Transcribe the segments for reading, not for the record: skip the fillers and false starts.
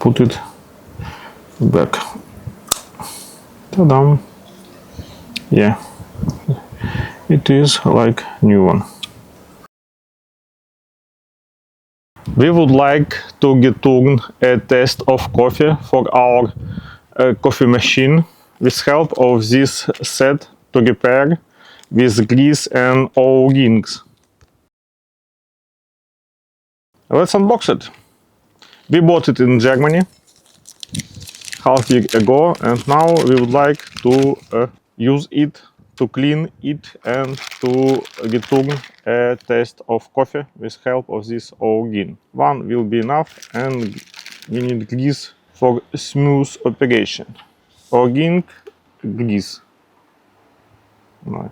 put it back. Ta-dam! Yeah, it is like new one. We would like to return a taste of coffee for our coffee machine with help of this set to repair with grease and O-rings. Let's unbox it. We bought it in Germany half year ago, and now we would like to use it to clean it and to return a taste of coffee with help of this O-ring. One will be enough, and we need grease for smooth operation. O-ring grease. Right.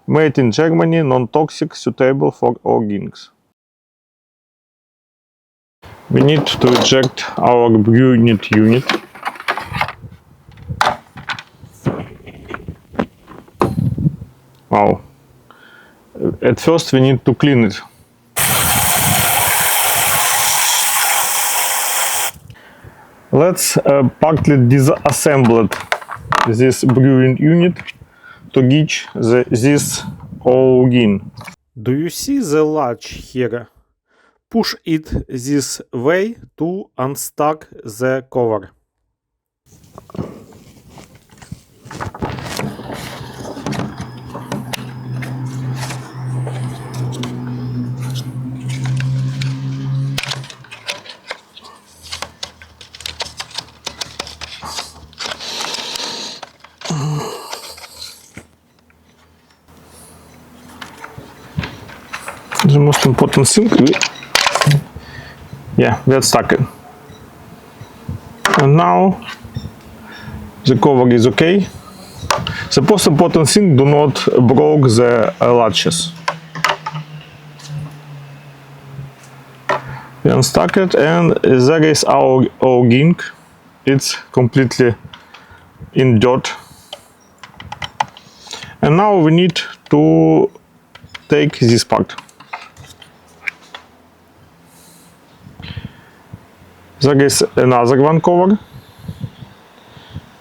Made in Germany, non-toxic, suitable for O-rings. We need to eject our brew unit. Wow. At first we need to clean it. Let's partly disassemble this brewing unit to reach this O-ring. Do you see the latch here? Push it this way to unstuck the cover. The most important thing, we are stuck in. And now the cover is okay. The most important thing, do not break the latches. We unstuck it, and there is our O-ring. It's completely in dirt. And now we need to take this part. There is another one cover.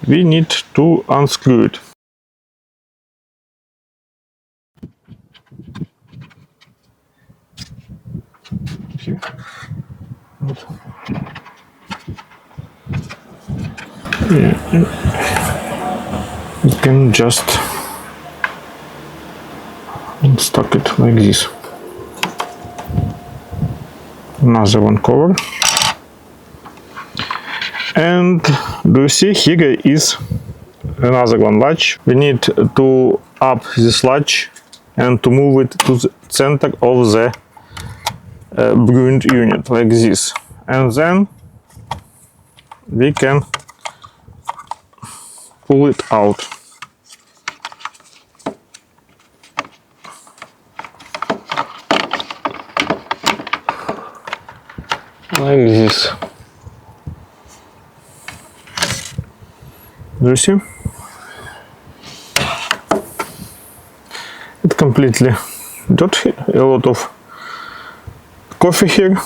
We need to unscrew it. Here. You can just unstuck it like this. Another one cover. And do you see, here is another one latch. We need to up this latch and to move it to the center of the brewing unit like this, and then we can pull it out. Like this. Do you see? It's completely dirty, a lot of coffee here.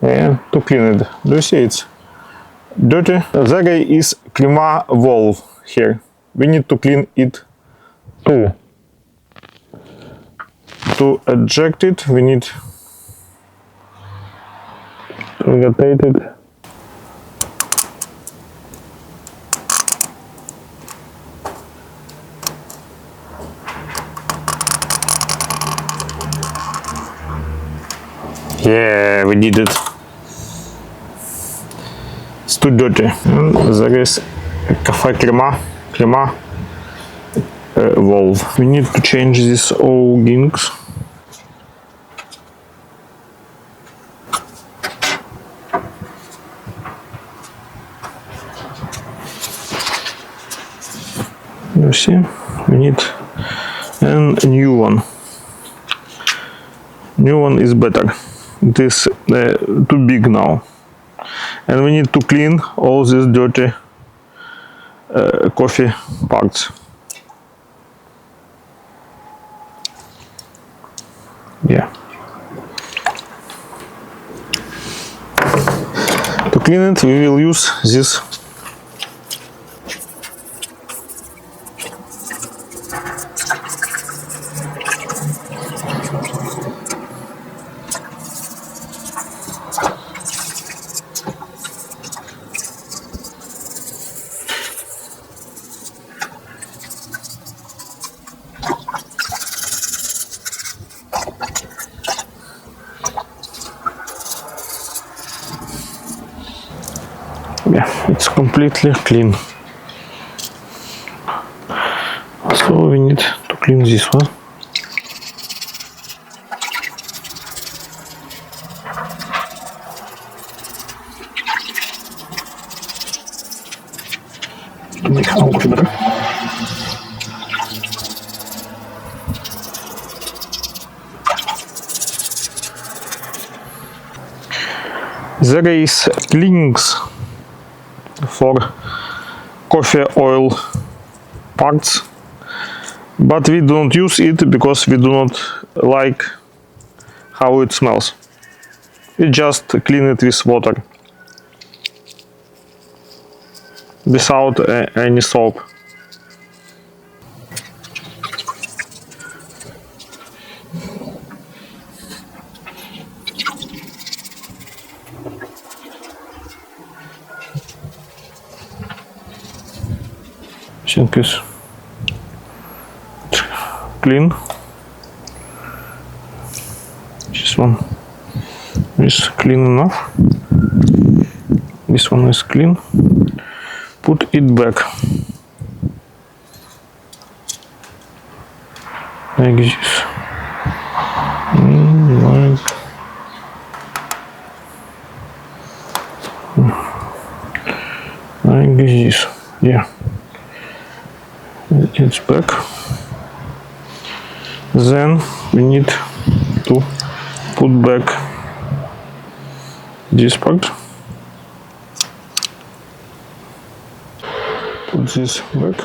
And to clean it, do you see it's dirty? There is Klima valve here. We need to clean it too. To eject it, we need to rotate it. Yeah, we did it. It's too dirty. And there is a cafe Klima valve. We need to change these O-rings. You see, we need a new one. New one is better. It is too big now, and we need to clean all these dirty coffee parts. Yeah. To clean it, we will use this yeah, it's completely clean. So we need to clean this one. To make our coffee better. There is cleanings for coffee oil parts, but we don't use it because we do not like how it smells. We just clean it with water without any soap. I think it's clean. This one is clean enough. This one is clean. Put it back like this. Like this. Yeah. It's back. Then we need to put back this part. Put this back.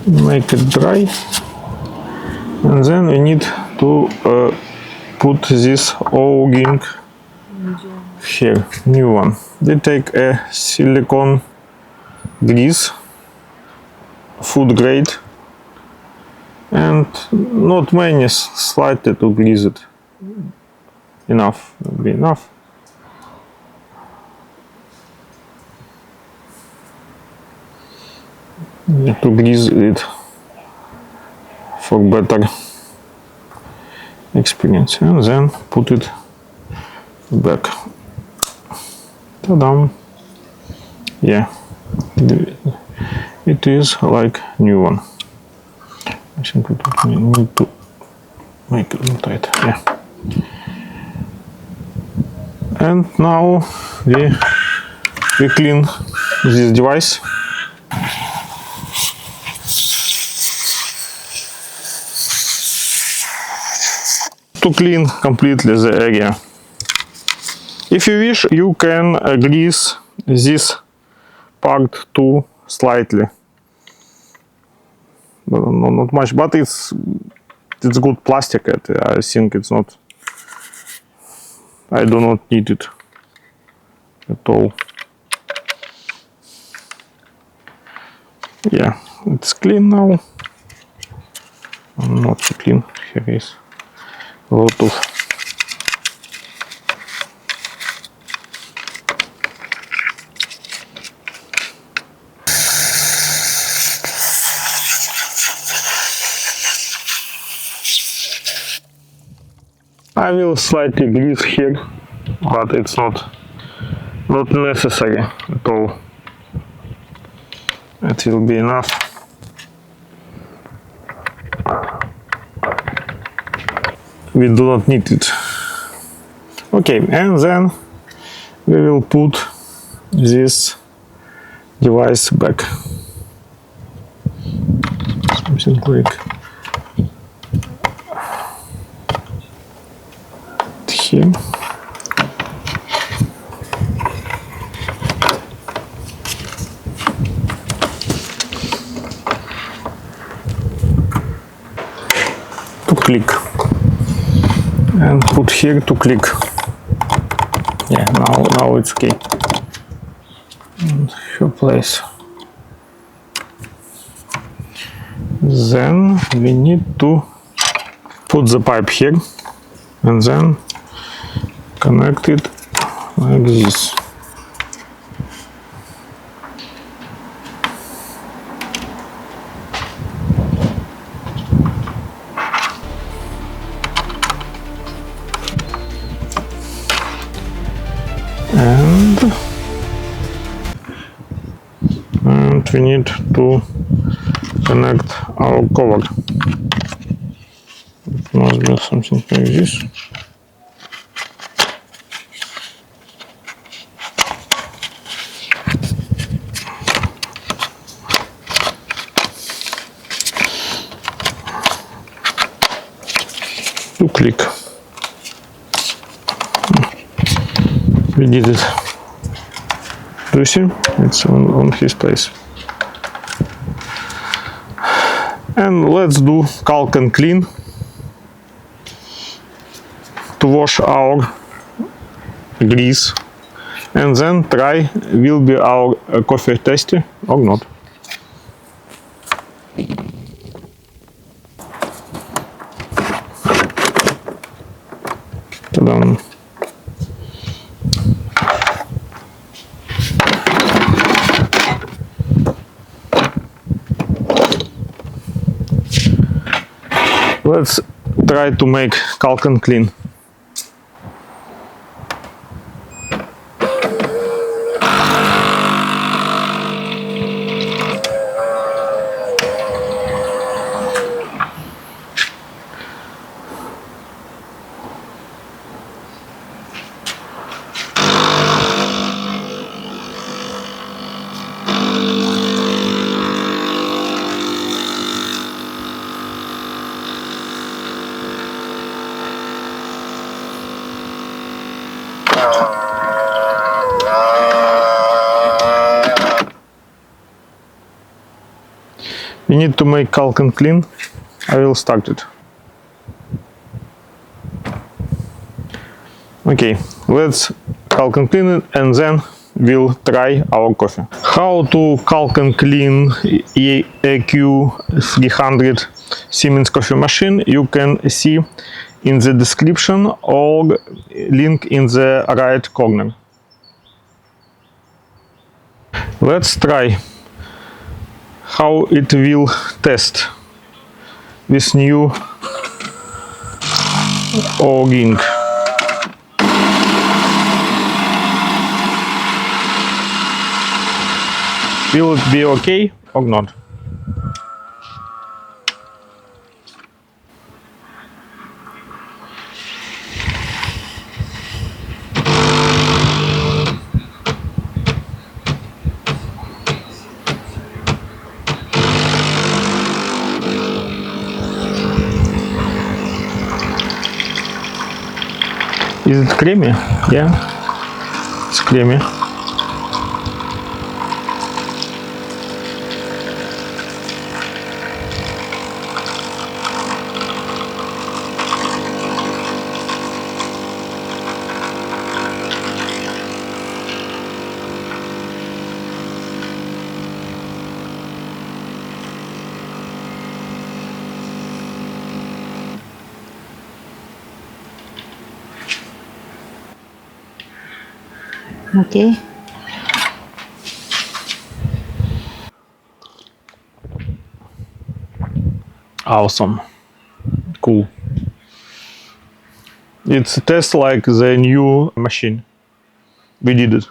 Make it dry, and then we need to put this O-ring here, new one. We take a silicone grease, food grade, and not many, slightly to grease it. Enough, will be enough. Need to grease it for better experience, and then put it back. Ta-dam! Yeah, it is like new one. I think we need to make it more tight. Yeah. And now we clean this device. To clean completely the area. If you wish, you can grease this part too slightly, but not much. But it's good plastic. I think it's not. I do not need it at all. Yeah, it's clean now. Not so clean. Here is a lot of I will slightly grease here, but it's not necessary at all. It will be enough. We do not need it. Okay, and then we will put this device back. Something like here. To click and put here to click. Yeah, now it's okay. And your place. Then we need to put the pipe here and then connect it like this. And we need to connect our cover. It must be something like this. To click. We did it. Do you see? It's on his place. And let's do caulk and clean to wash our grease, and then try will be our coffee tasty or not. Ta-da. Let's try to make caulk and clean. We need to make caulk and clean. I will start it. Okay, let's caulk and clean it and then we'll try our coffee. How to caulk and clean EQ300 Siemens coffee machine you can see in the description or link in the right corner. Let's try how it will test this new O-ring. Will it be okay or not? Is it creamy? Yeah, it's creamy. Okay. Awesome. Cool. It's a test like the new machine. We did it.